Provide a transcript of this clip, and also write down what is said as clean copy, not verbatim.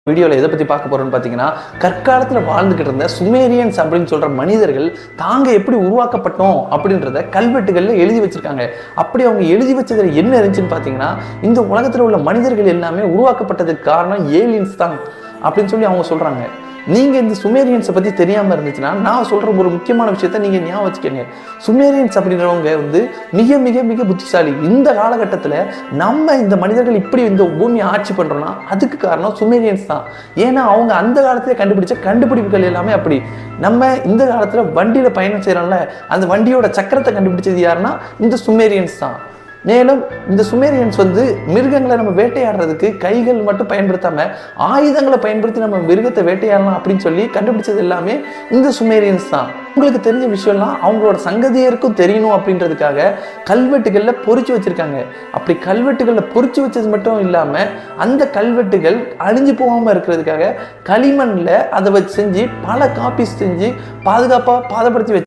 வீடியோவில் எதை பற்றி பார்க்க போகிறோன்னு பார்த்தீங்கன்னா, கற்காலத்தில் வாழ்ந்துகிட்டு இருந்த சுமேரியன்ஸ் அப்படின்னு சொல்கிற மனிதர்கள் தாங்க எப்படி உருவாக்கப்பட்டோம் அப்படின்றத கல்வெட்டுகளில் எழுதி வச்சிருக்காங்க. அப்படி அவங்க எழுதி வச்சதில் என்ன இருந்துச்சுன்னு பார்த்தீங்கன்னா, இந்த உலகத்தில் உள்ள மனிதர்கள் எல்லாமே உருவாக்கப்பட்டதுக்கு காரணம் ஏலியன்ஸ் தான் அப்படின்னு சொல்லி அவங்க சொல்கிறாங்க. நீங்கள் இந்த சுமேரியன்ஸை பற்றி தெரியாமல் இருந்துச்சுன்னா, நான் சொல்கிற ஒரு முக்கியமான விஷயத்த நீங்கள் ஞாபகம் வச்சுக்கோங்க. சுமேரியன்ஸ் அப்படின்றவங்க மிக மிக மிக புத்திசாலி. இந்த காலகட்டத்தில் நம்ம இந்த மனிதர்கள் இப்படி இந்த பூமியை ஆட்சி பண்ணுறோன்னா அதுக்கு காரணம் சுமேரியன்ஸ் தான். ஏன்னா அவங்க அந்த காலத்தில் கண்டுபிடிச்ச கண்டுபிடிப்புகள் எல்லாமே அப்படி. நம்ம இந்த காலத்தில் வண்டியில் பயணம் செய்கிறோம்ல, அந்த வண்டியோட சக்கரத்தை கண்டுபிடிச்சது யாருன்னா இந்த சுமேரியன்ஸ் தான். மேலும் இந்த சுமேரியன்ஸ் மிருகங்களை நம்ம வேட்டையாடுறதுக்கு கைகள் மட்டும் பயன்படுத்தாம ஆயுதங்களை பயன்படுத்தி நம்ம மிருகத்தை வேட்டையாடலாம் அப்படின்னு சொல்லி கண்டுபிடிச்சது எல்லாமே இந்த சுமேரியன்ஸ் தான். உங்களுக்கு தெரிஞ்ச விஷயம்லாம் அவங்களோட சங்கதியருக்கும் தெரியணும் அப்படின்றதுக்காக கல்வெட்டுகளில் பொறிச்சு வச்சிருக்காங்க. அப்படி கல்வெட்டுகளில் பொறிச்சு வச்சது மட்டும் இல்லாமல் அந்த கல்வெட்டுகள் அழிஞ்சு போகாமல் இருக்கிறதுக்காக களிமண்ணில் அதை வச்சு செஞ்சு பல காப்பீஸ் செஞ்சு பாதுகாப்பாக பாதப்படுத்தி வச்சு